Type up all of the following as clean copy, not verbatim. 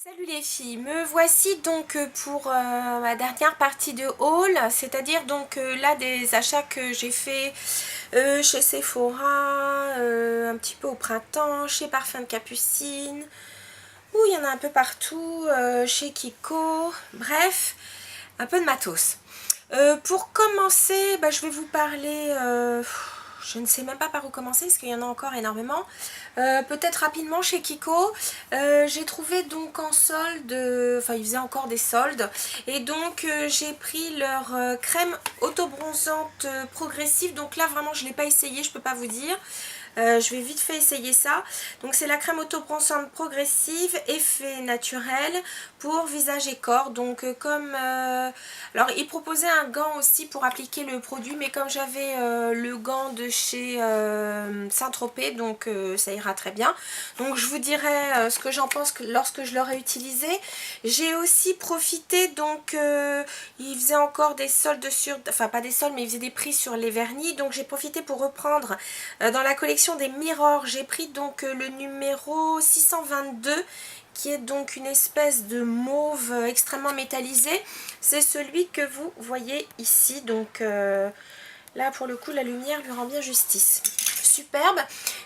Salut les filles, me voici donc pour ma dernière partie de haul, c'est-à-dire donc là des achats que j'ai fait chez Sephora, un petit peu au printemps, chez Parfum de Capucine, où il y en a un peu partout, chez Kiko, bref, un peu de matos. Pour commencer, je vais vous parler, je ne sais même pas par où commencer parce qu'il y en a encore énormément. Peut-être rapidement chez Kiko, j'ai trouvé donc en solde, enfin ils faisaient encore des soldes, et donc j'ai pris leur crème auto-bronzante progressive. Donc là vraiment je ne l'ai pas essayé, je peux pas vous dire. Je vais vite fait essayer ça. Donc c'est la crème auto-bronzante progressive, effet naturel pour visage et corps. Donc alors il proposait un gant aussi pour appliquer le produit, mais comme j'avais le gant de chez Saint-Tropez, donc ça ira très bien. Donc je vous dirai ce que j'en pense lorsque je l'aurai utilisé. J'ai aussi profité, donc il faisait encore des soldes sur, enfin pas des soldes, mais il faisait des prix sur les vernis. Donc j'ai profité pour reprendre dans la collection des Mirror. J'ai pris donc le numéro 622, qui est donc une espèce de mauve extrêmement métallisé. C'est celui que vous voyez ici. Donc là pour le coup la lumière lui rend bien justice. Superbe.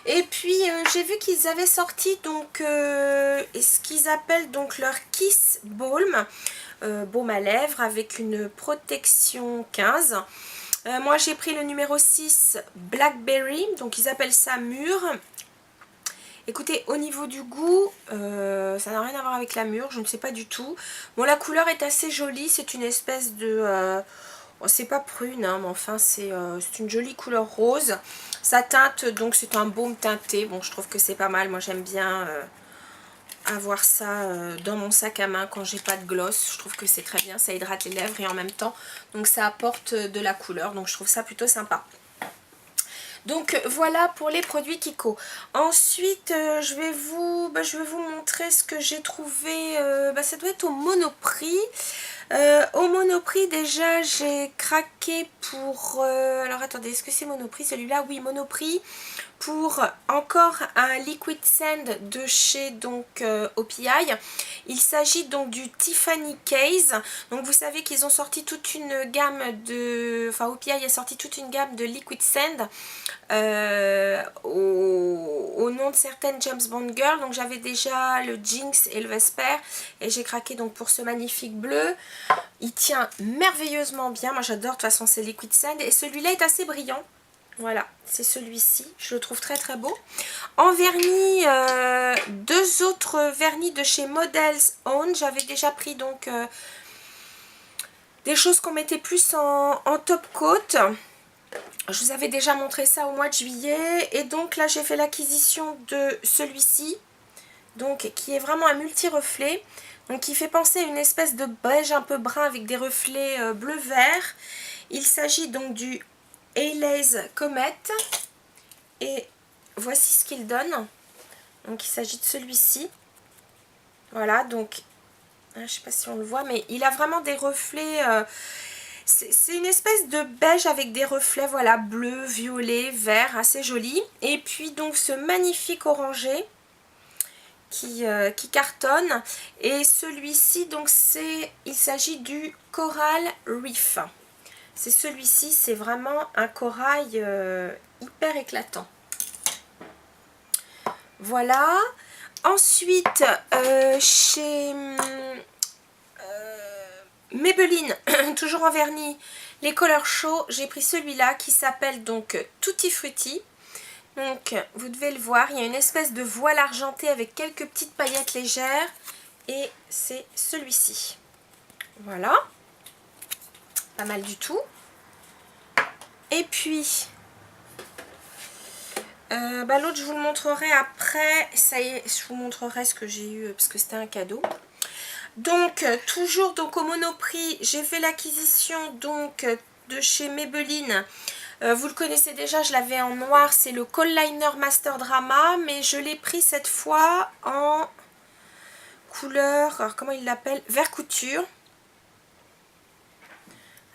Et puis j'ai vu qu'ils avaient sorti donc ce qu'ils appellent donc leur Kiss Balm, baume à lèvres avec une protection 15. Moi j'ai pris le numéro 6 Blackberry, donc ils appellent ça mûr. Écoutez, au niveau du goût, ça n'a rien à voir avec la mûre, je ne sais pas du tout. Bon, la couleur est assez jolie, c'est une espèce de... c'est pas prune, hein, mais enfin c'est une jolie couleur rose. Ça teinte, donc c'est un baume teinté. Bon, je trouve que c'est pas mal, moi j'aime bien avoir ça dans mon sac à main quand j'ai pas de gloss. Je trouve que c'est très bien, ça hydrate les lèvres et en même temps, donc ça apporte de la couleur, donc je trouve ça plutôt sympa. Donc voilà pour les produits Kiko. Ensuite je vais vous montrer ce que j'ai trouvé. Ça doit être au Monoprix. Au Monoprix déjà j'ai craqué pour... alors attendez, est-ce que c'est Monoprix celui-là? Oui, Monoprix. Pour encore un liquid sand de chez donc OPI. Il s'agit donc du Tiffany Case. Donc vous savez qu'ils ont sorti toute une gamme de... Enfin OPI a sorti toute une gamme de liquid sand au nom de certaines James Bond Girls. Donc j'avais déjà le Jinx et le Vesper et j'ai craqué donc pour ce magnifique bleu. Il tient merveilleusement bien, moi j'adore de toute façon ces liquid sand, et celui-là est assez brillant. Voilà, c'est celui-ci, je le trouve très très beau. En vernis, deux autres vernis de chez Models Own. J'avais déjà pris donc des choses qu'on mettait plus en top coat. Je vous avais déjà montré ça au mois de juillet. Et donc là j'ai fait l'acquisition de celui-ci, donc qui est vraiment un multi-reflet. Donc qui fait penser à une espèce de beige un peu brun avec des reflets bleu-vert. Il s'agit donc du Haileys Comet. Et voici ce qu'il donne. Donc il s'agit de celui-ci. Voilà, donc je ne sais pas si on le voit, mais il a vraiment des reflets. C'est une espèce de beige avec des reflets, voilà, bleu, violet, vert, assez joli. Et puis donc ce magnifique orangé qui cartonne. Et celui-ci, donc il s'agit du Coral Reef. C'est celui-ci, c'est vraiment un corail hyper éclatant. Voilà. Ensuite, chez Maybelline, toujours en vernis, les Color Show, j'ai pris celui-là qui s'appelle donc Tutti Frutti. Donc, vous devez le voir, il y a une espèce de voile argenté avec quelques petites paillettes légères. Et c'est celui-ci. Voilà. Pas mal du tout. Et puis... l'autre je vous le montrerai après. Ça y est, je vous montrerai ce que j'ai eu parce que c'était un cadeau. Donc toujours donc au Monoprix, j'ai fait l'acquisition donc de chez Maybelline. Vous le connaissez déjà, je l'avais en noir, c'est le Kohl Liner Master Drama, mais je l'ai pris cette fois en couleur, alors comment il l'appelle, vert couture.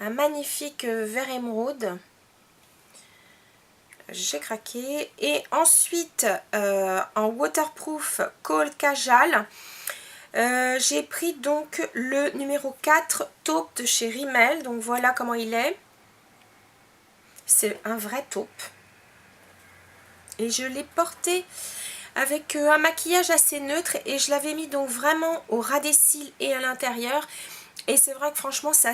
Un magnifique vert émeraude. J'ai craqué. Et ensuite en waterproof Kohl Kajal. J'ai pris donc le numéro 4 taupe de chez Rimmel. Donc voilà comment il est. C'est un vrai taupe. Et je l'ai porté avec un maquillage assez neutre et je l'avais mis donc vraiment au ras des cils et à l'intérieur. Et c'est vrai que franchement ça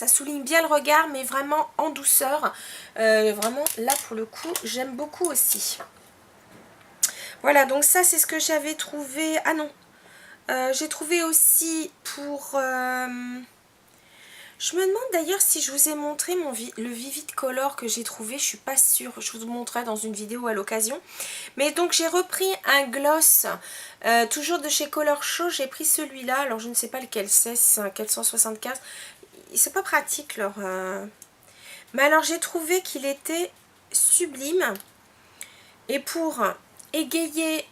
souligne bien le regard, mais vraiment en douceur. Vraiment là pour le coup j'aime beaucoup aussi. Voilà, donc ça c'est ce que j'avais trouvé. Ah non, j'ai trouvé aussi pour... Je me demande d'ailleurs si je vous ai montré le Vivid Color que j'ai trouvé, je suis pas sûre, je vous montrerai dans une vidéo à l'occasion. Mais donc j'ai repris un gloss, toujours de chez Color Show, j'ai pris celui-là, alors je ne sais pas lequel c'est, si c'est un 475, c'est pas pratique leur... Mais alors j'ai trouvé qu'il était sublime, et pour égayer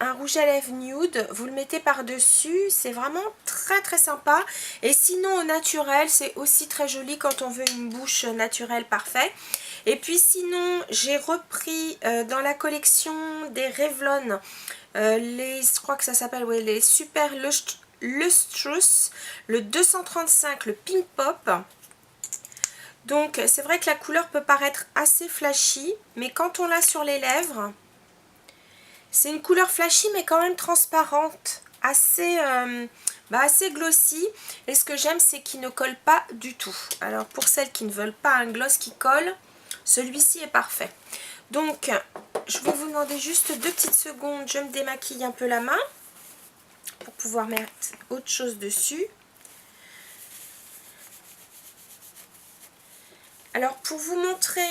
un rouge à lèvres nude, vous le mettez par-dessus, c'est vraiment très très sympa. Et sinon au naturel, c'est aussi très joli quand on veut une bouche naturelle parfaite. Et puis sinon, j'ai repris dans la collection des Revlon, je crois que ça s'appelle les Super Lustrous, le 235, le Pink Pop. Donc c'est vrai que la couleur peut paraître assez flashy, mais quand on l'a sur les lèvres, c'est une couleur flashy mais quand même transparente, assez glossy. Et ce que j'aime, c'est qu'il ne colle pas du tout. Alors pour celles qui ne veulent pas un gloss qui colle, celui-ci est parfait. Donc je vais vous demander juste 2 petites secondes, je me démaquille un peu la main pour pouvoir mettre autre chose dessus. Alors pour vous montrer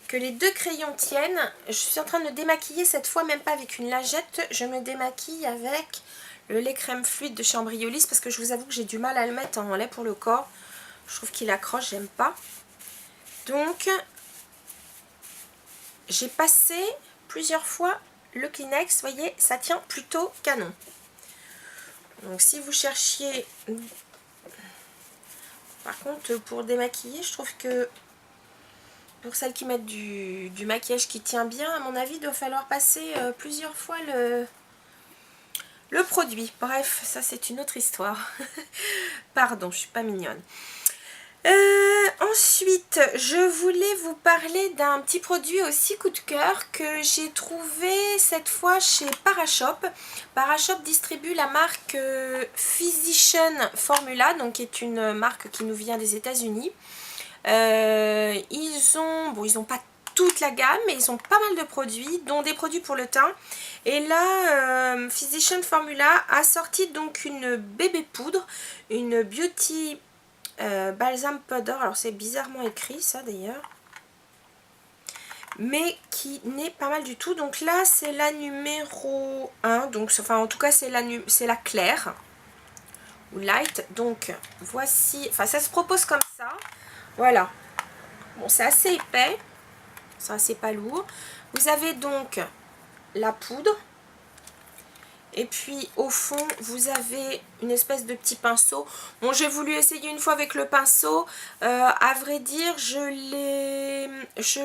que les deux crayons tiennent, je suis en train de me démaquiller cette fois, même pas avec une lingette, je me démaquille avec le lait crème fluide de chez Embryolisse, parce que je vous avoue que j'ai du mal à le mettre en lait pour le corps. Je trouve qu'il accroche, j'aime pas. Donc j'ai passé plusieurs fois le Kleenex, vous voyez, ça tient plutôt canon. Donc si vous cherchiez... Par contre, pour démaquiller, je trouve que pour celles qui mettent du maquillage qui tient bien, à mon avis, il doit falloir passer plusieurs fois le produit. Bref, ça c'est une autre histoire. Pardon, je suis pas mignonne. Ensuite, je voulais vous parler d'un petit produit aussi coup de cœur que j'ai trouvé cette fois chez Parashop. Parashop distribue la marque Physician Formula, donc qui est une marque qui nous vient des États-Unis. Ils ont pas toute la gamme, mais ils ont pas mal de produits, dont des produits pour le teint. Et là, Physician Formula a sorti donc une bébé poudre, une beauty balsam powder. Alors c'est bizarrement écrit ça d'ailleurs, mais qui n'est pas mal du tout. Donc là c'est la numéro 1, donc enfin en tout cas c'est la claire ou light. Donc voici, enfin ça se propose comme ça. Voilà. Bon, c'est assez épais, c'est assez pas lourd. Vous avez donc la poudre. Et puis au fond, vous avez une espèce de petit pinceau. Bon, j'ai voulu essayer une fois avec le pinceau. À vrai dire, je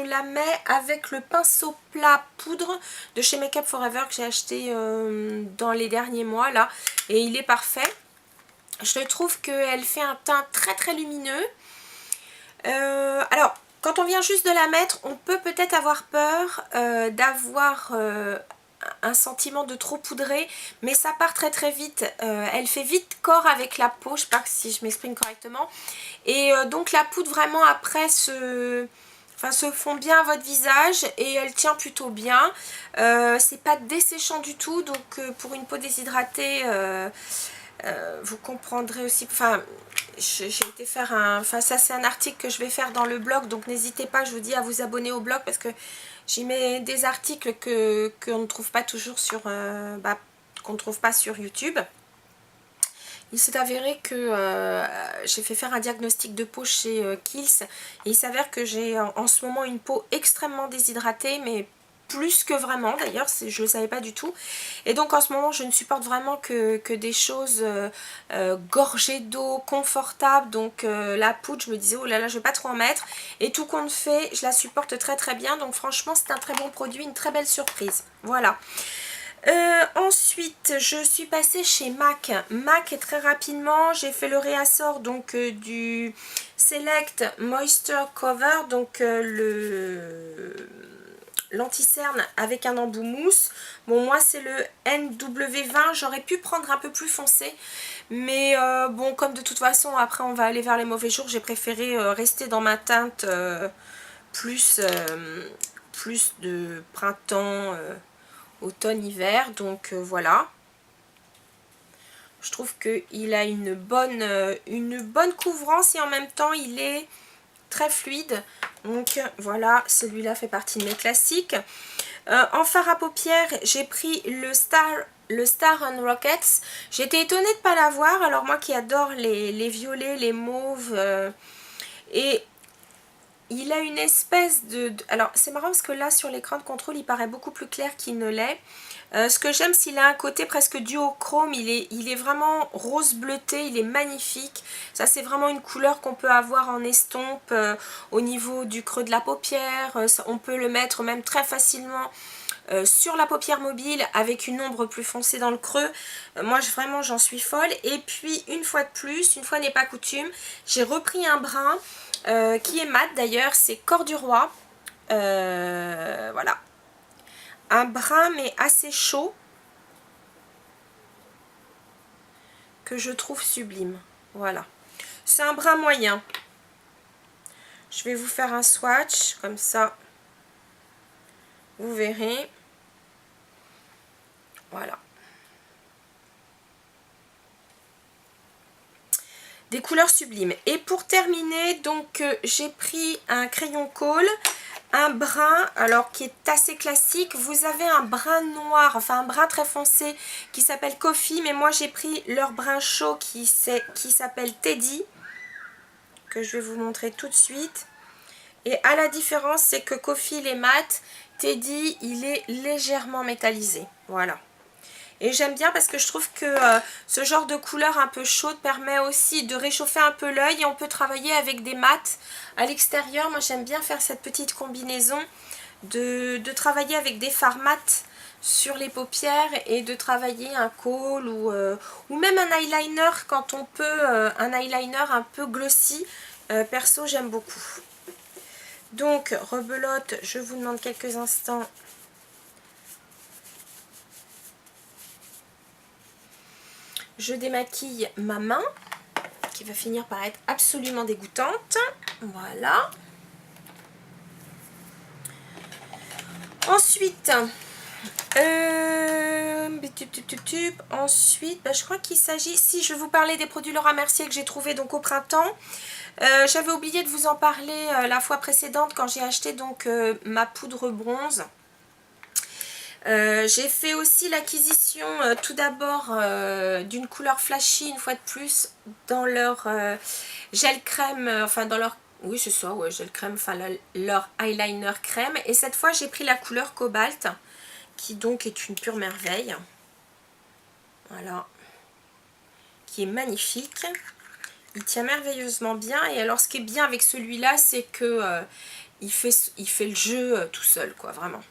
la mets avec le pinceau plat poudre de chez Make Up For Ever que j'ai acheté dans les derniers mois là. Et il est parfait. Je trouve qu'elle fait un teint très très lumineux. Alors, quand on vient juste de la mettre, on peut peut-être avoir peur d'avoir un sentiment de trop poudré, mais ça part très très vite. Elle fait vite corps avec la peau, je sais pas si je m'exprime correctement. Et donc la poudre vraiment après se fond bien à votre visage et elle tient plutôt bien. C'est pas desséchant du tout, donc pour une peau déshydratée... vous comprendrez aussi, j'ai été faire ça c'est un article que je vais faire dans le blog, donc n'hésitez pas, je vous dis, à vous abonner au blog parce que j'y mets des articles qu'on ne trouve pas toujours sur, qu'on ne trouve pas sur YouTube. Il s'est avéré que j'ai fait faire un diagnostic de peau chez Kiehl's et il s'avère que j'ai en ce moment une peau extrêmement déshydratée, mais plus que vraiment d'ailleurs, je ne le savais pas du tout. Et donc en ce moment je ne supporte vraiment que des choses gorgées d'eau, confortables. Donc la poudre, je me disais oh là là, je ne vais pas trop en mettre. Et tout compte fait, je la supporte très très bien. Donc franchement c'est un très bon produit, une très belle surprise. Voilà. Ensuite, je suis passée chez MAC. MAC, très rapidement, j'ai fait le réassort donc du Select Moisture Cover, donc l'anti-cerne avec un embout mousse. Bon, moi c'est le NW20, j'aurais pu prendre un peu plus foncé, mais bon, comme de toute façon après on va aller vers les mauvais jours, j'ai préféré rester dans ma teinte plus de printemps, automne, hiver, donc voilà. Je trouve qu'il a une bonne couvrance et en même temps il est très fluide. Donc voilà, celui-là fait partie de mes classiques. En fard à paupières, j'ai pris le Star and Rockets. J'étais étonnée de ne pas l'avoir, alors moi qui adore les violets, les mauves, et il a une espèce alors c'est marrant parce que là sur l'écran de contrôle il paraît beaucoup plus clair qu'il ne l'est. Ce que j'aime, s'il a un côté presque duochrome, il est vraiment rose bleuté, il est magnifique. Ça c'est vraiment une couleur qu'on peut avoir en estompe au niveau du creux de la paupière. On peut le mettre même très facilement sur la paupière mobile avec une ombre plus foncée dans le creux. Moi vraiment j'en suis folle. Et puis une fois de plus, une fois n'est pas coutume, j'ai repris un brun qui est mat d'ailleurs, c'est Corps du Roi. Voilà. Un brun mais assez chaud que je trouve sublime. Voilà. C'est un brun moyen. Je vais vous faire un swatch comme ça. Vous verrez. Voilà. Des couleurs sublimes. Et pour terminer, donc j'ai pris un crayon colle, un brun, alors qui est assez classique. Vous avez un brun noir, enfin un brun très foncé qui s'appelle Coffee, mais moi j'ai pris leur brun chaud qui s'appelle Teddy, que je vais vous montrer tout de suite. Et à la différence, c'est que Coffee il est mat, Teddy il est légèrement métallisé. Voilà. Et j'aime bien parce que je trouve que ce genre de couleur un peu chaude permet aussi de réchauffer un peu l'œil et on peut travailler avec des mats à l'extérieur. Moi j'aime bien faire cette petite combinaison de travailler avec des fards mat sur les paupières et de travailler un kohl ou même un eyeliner quand on peut, un eyeliner un peu glossy. Perso j'aime beaucoup. Donc rebelote, je vous demande quelques instants. Je démaquille ma main, qui va finir par être absolument dégoûtante. Voilà. Ensuite, je crois qu'il s'agit, si je vais vous parler des produits Laura Mercier que j'ai trouvé donc au printemps. J'avais oublié de vous en parler la fois précédente quand j'ai acheté donc ma poudre bronze. J'ai fait aussi l'acquisition tout d'abord d'une couleur flashy une fois de plus dans leur gel crème, enfin dans leur, oui c'est ça, ouais, gel crème, enfin leur eyeliner crème. Et cette fois j'ai pris la couleur cobalt qui donc est une pure merveille. Voilà, qui est magnifique. Il tient merveilleusement bien. Et alors ce qui est bien avec celui-là, c'est que il fait le jeu tout seul, quoi, vraiment.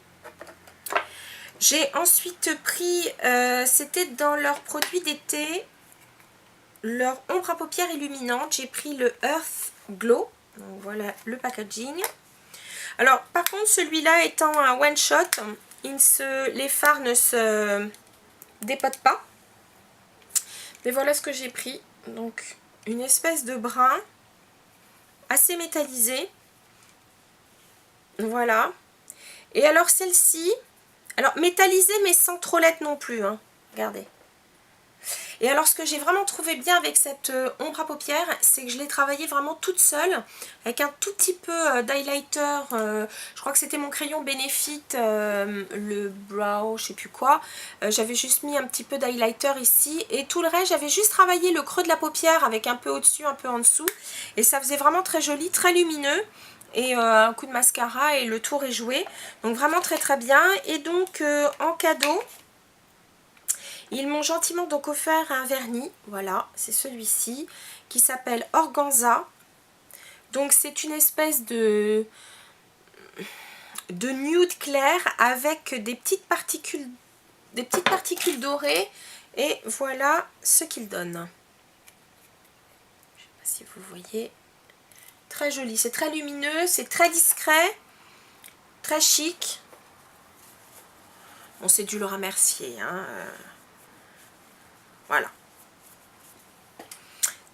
J'ai ensuite pris, c'était dans leurs produits d'été, leur ombre à paupières illuminante. J'ai pris le Earth Glow. Donc voilà le packaging. Alors par contre celui-là étant un one shot, les fards ne se dépotent pas. Mais voilà ce que j'ai pris. Donc une espèce de brun assez métallisé. Voilà. Et alors celle-ci, alors métallisée mais sans trop l'être non plus, hein. Regardez. Et alors ce que j'ai vraiment trouvé bien avec cette ombre à paupières, c'est que je l'ai travaillée vraiment toute seule, avec un tout petit peu d'highlighter, je crois que c'était mon crayon Benefit, le brow, je sais plus quoi. J'avais juste mis un petit peu d'highlighter ici, et tout le reste j'avais juste travaillé le creux de la paupière avec un peu au-dessus, un peu en dessous, et ça faisait vraiment très joli, très lumineux. Et un coup de mascara et le tour est joué. Donc vraiment très très bien. Et donc en cadeau, ils m'ont gentiment donc offert un vernis. Voilà, c'est celui-ci qui s'appelle Organza. Donc c'est une espèce de nude clair avec des petites particules des petites particules dorées. Et voilà ce qu'il donne. Je ne sais pas si vous voyez. Très joli, c'est très lumineux, c'est très discret, très chic. On s'est dû le remercier, hein. Voilà.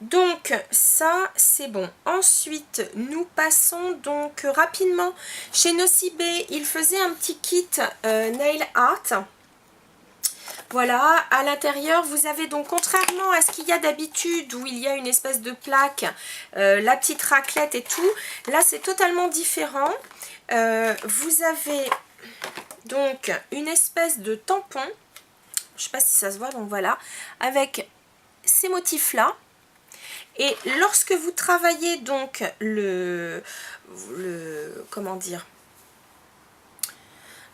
Donc ça c'est bon. Ensuite nous passons donc rapidement chez Nocibé. Il faisait un petit kit nail art. Voilà, à l'intérieur vous avez donc, contrairement à ce qu'il y a d'habitude où il y a une espèce de plaque, la petite raclette et tout, là c'est totalement différent. Vous avez donc une espèce de tampon, je sais pas si ça se voit, donc voilà, avec ces motifs là. Et lorsque vous travaillez donc comment dire,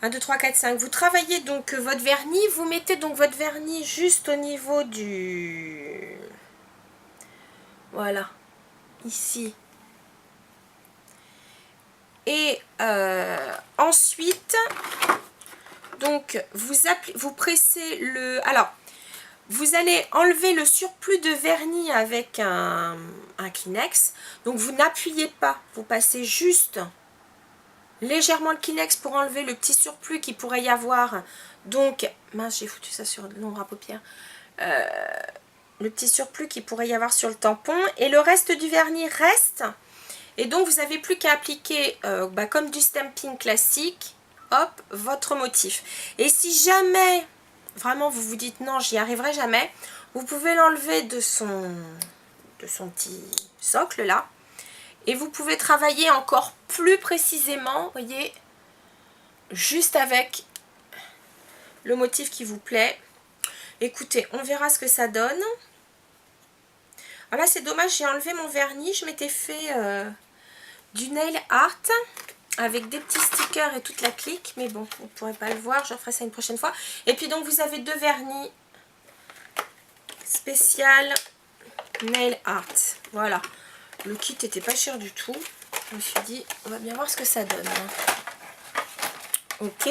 1, 2, 3, 4, 5, vous travaillez donc votre vernis, vous mettez donc votre vernis juste au niveau du... Voilà, ici. Et ensuite, donc vous pressez le... Alors, vous allez enlever le surplus de vernis avec un Kleenex. Donc vous n'appuyez pas, vous passez juste légèrement le Kleenex pour enlever le petit surplus qu'il pourrait y avoir. Donc, mince, j'ai foutu ça sur l'ombre à paupières. Le petit surplus qu'il pourrait y avoir sur le tampon. Et le reste du vernis reste. Et donc vous n'avez plus qu'à appliquer, comme du stamping classique, hop, votre motif. Et si jamais... Vraiment, vous vous dites non, j'y arriverai jamais. Vous pouvez l'enlever de son petit socle là. Et vous pouvez travailler encore plus précisément, voyez, juste avec le motif qui vous plaît. Écoutez, on verra ce que ça donne. Alors là, c'est dommage, j'ai enlevé mon vernis. Je m'étais fait du nail art avec des petits stickers et toute la clique, mais bon, vous ne pourrez pas le voir, je referai ça une prochaine fois. Et puis donc vous avez 2 vernis spécial nail art. Voilà, le kit n'était pas cher du tout. Je me suis dit, on va bien voir ce que ça donne. Ok.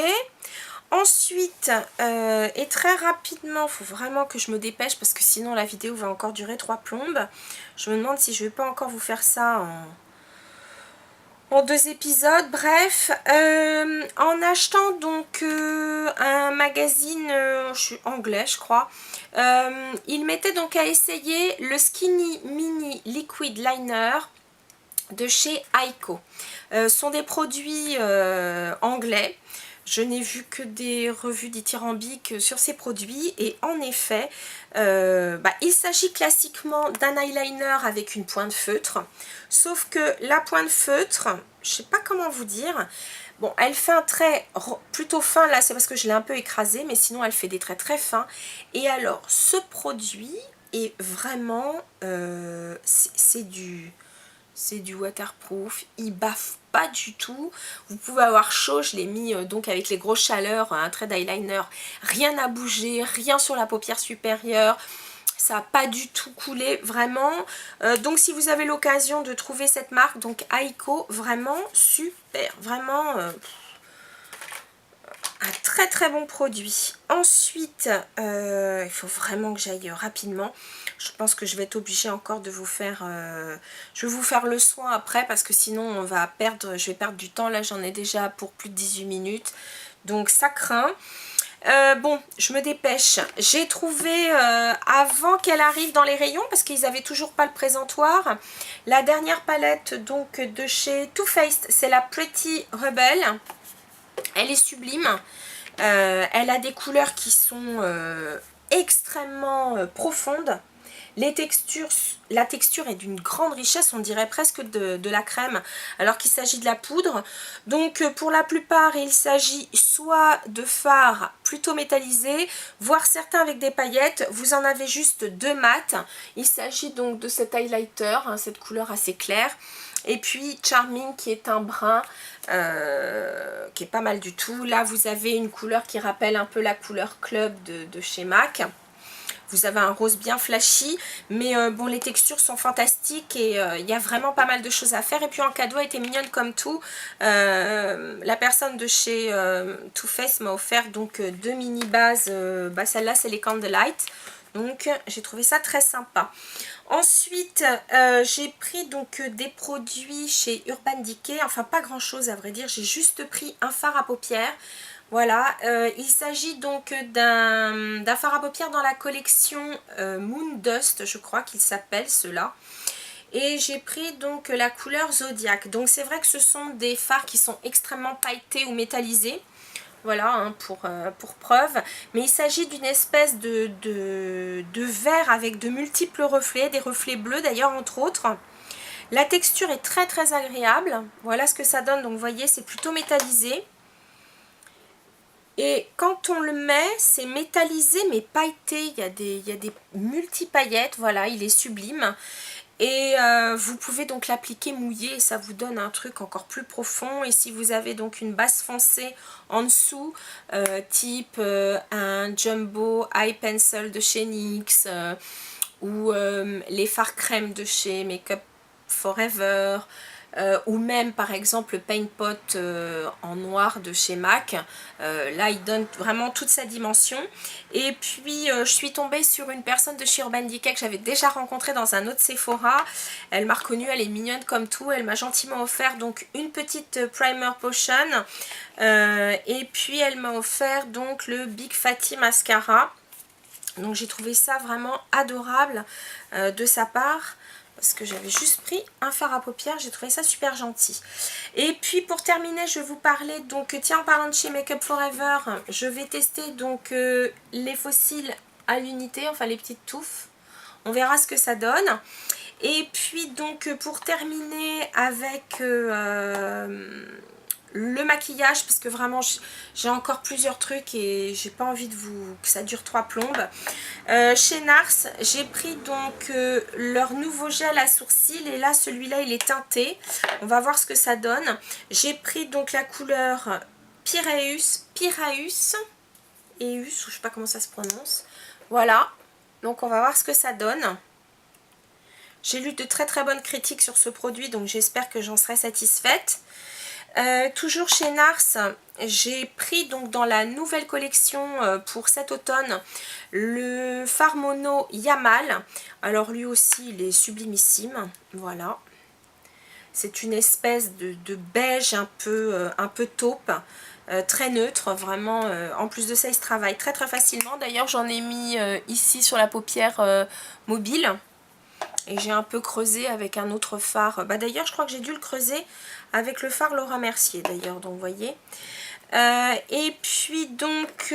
Ensuite, et très rapidement, il faut vraiment que je me dépêche parce que sinon la vidéo va encore durer 3 plombes. Je me demande si je ne vais pas encore vous faire ça en 2 épisodes. Bref, en achetant donc un magazine anglais, je crois, il mettait donc à essayer le Skinny Mini Liquid Liner de chez Aiko. Ce sont des produits anglais. Je n'ai vu que des revues dithyrambiques sur ces produits et en effet, il s'agit classiquement d'un eyeliner avec une pointe feutre, sauf que la pointe feutre, je ne sais pas comment vous dire, bon, elle fait un trait plutôt fin, là c'est parce que je l'ai un peu écrasé, mais sinon elle fait des traits très fins. Et alors ce produit est vraiment, c'est du waterproof, il baffe pas du tout. Vous pouvez avoir chaud, je l'ai mis donc avec les grosses chaleurs, un trait d'eyeliner, rien n'a bougé, rien sur la paupière supérieure, ça n'a pas du tout coulé, vraiment. Donc si vous avez l'occasion de trouver cette marque, donc Aiko, vraiment super, vraiment un très très bon produit. Ensuite, il faut vraiment que j'aille rapidement. Je pense que je vais être obligée encore de vous faire... je vais vous faire le soin après parce que sinon on va perdre, je vais perdre du temps. Là j'en ai déjà pour plus de 18 minutes. Donc ça craint. Bon, je me dépêche. J'ai trouvé, avant qu'elle arrive dans les rayons, parce qu'ils n'avaient toujours pas le présentoir, la dernière palette donc de chez Too Faced, c'est la Pretty Rebel. Elle est sublime. Elle a des couleurs qui sont extrêmement profondes. La texture est d'une grande richesse, on dirait presque de la crème, alors qu'il s'agit de la poudre. Donc pour la plupart, il s'agit soit de fards plutôt métallisés, voire certains avec des paillettes. Vous en avez juste 2 mat. Il s'agit donc de cet highlighter, hein, cette couleur assez claire. Et puis Charming qui est un brun qui est pas mal du tout. Là vous avez une couleur qui rappelle un peu la couleur Club de chez MAC. vous avez un rose bien flashy, mais bon, les textures sont fantastiques et il y a vraiment pas mal de choses à faire. Et puis en cadeau, elle était mignonne comme tout. La personne de chez Too Faced m'a offert donc 2 mini bases. Celle-là, c'est les Candlelight. Donc j'ai trouvé ça très sympa. Ensuite, j'ai pris donc des produits chez Urban Decay. Enfin, pas grand chose à vrai dire. J'ai juste pris un fard à paupières. Voilà, il s'agit donc d'un fard à paupières dans la collection Moon Dust, je crois qu'il s'appelle cela. Et j'ai pris donc la couleur Zodiac. Donc c'est vrai que ce sont des fards qui sont extrêmement pailletés ou métallisés. Voilà, hein, pour preuve. Mais il s'agit d'une espèce de verre avec de multiples reflets, des reflets bleus d'ailleurs entre autres. La texture est très très agréable. Voilà ce que ça donne. Donc vous voyez, c'est plutôt métallisé. Et quand on le met, c'est métallisé mais pailleté. Il y a des multi-paillettes. Voilà, il est sublime. Et vous pouvez donc l'appliquer mouillé et ça vous donne un truc encore plus profond. Et si vous avez donc une base foncée en dessous, type un Jumbo Eye Pencil de chez NYX ou les fards crème de chez Makeup Forever, ou même par exemple le Paint Pot en noir de chez MAC, là il donne vraiment toute sa dimension. Et puis je suis tombée sur une personne de chez Urban Decay que j'avais déjà rencontrée dans un autre Sephora. Elle m'a reconnue, elle est mignonne comme tout. Elle m'a gentiment offert donc une petite primer potion, et puis elle m'a offert donc le Big Fatty Mascara. Donc j'ai trouvé ça vraiment adorable de sa part, parce que j'avais juste pris un fard à paupières, j'ai trouvé ça super gentil. Et puis pour terminer, je vais vous parler, donc tiens, en parlant de chez Makeup Forever, je vais tester donc les fossiles à l'unité, enfin les petites touffes. On verra ce que ça donne. Et puis donc pour terminer avec le maquillage, parce que vraiment j'ai encore plusieurs trucs et j'ai pas envie que ça dure 3 plombes. Chez NARS, j'ai pris donc leur nouveau gel à sourcils, et là celui-là il est teinté. On va voir ce que ça donne. J'ai pris donc la couleur Piraeus, ou je sais pas comment ça se prononce. Voilà, donc on va voir ce que ça donne. J'ai lu de très très bonnes critiques sur ce produit, donc j'espère que j'en serai satisfaite. Toujours chez NARS, j'ai pris donc dans la nouvelle collection pour cet automne le fard mono Yamal. Alors lui aussi il est sublimissime, voilà. C'est une espèce de beige un peu taupe, très neutre, vraiment. En plus de ça, il se travaille très très facilement. D'ailleurs j'en ai mis ici sur la paupière mobile. Et j'ai un peu creusé avec un autre fard. Bah d'ailleurs, je crois que j'ai dû le creuser avec le fard Laura Mercier d'ailleurs. Donc, vous voyez. Et puis, donc,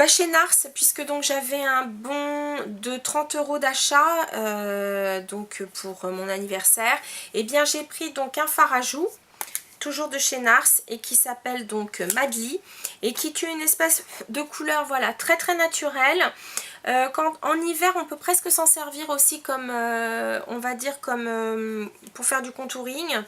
chez NARS, puisque donc j'avais un bon de 30 € d'achat donc pour mon anniversaire, et bien j'ai pris donc un fard à joues, toujours de chez NARS, et qui s'appelle donc Madly, et qui est une espèce de couleur, voilà, très très naturelle. En hiver on peut presque s'en servir aussi comme, on va dire, comme pour faire du contouring.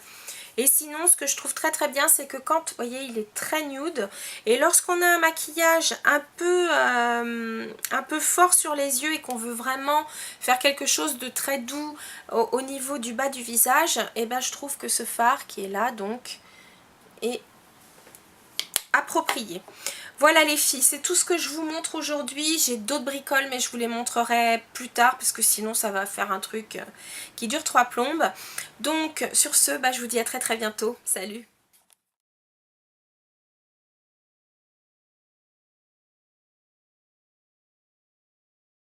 Et sinon, ce que je trouve très très bien, c'est que quand, vous voyez, il est très nude, et lorsqu'on a un maquillage un peu fort sur les yeux et qu'on veut vraiment faire quelque chose de très doux au niveau du bas du visage, et ben je trouve que ce fard qui est là donc est approprié. Voilà les filles, c'est tout ce que je vous montre aujourd'hui. J'ai d'autres bricoles mais je vous les montrerai plus tard parce que sinon ça va faire un truc qui dure 3 plombes. Donc sur ce, je vous dis à très très bientôt. Salut!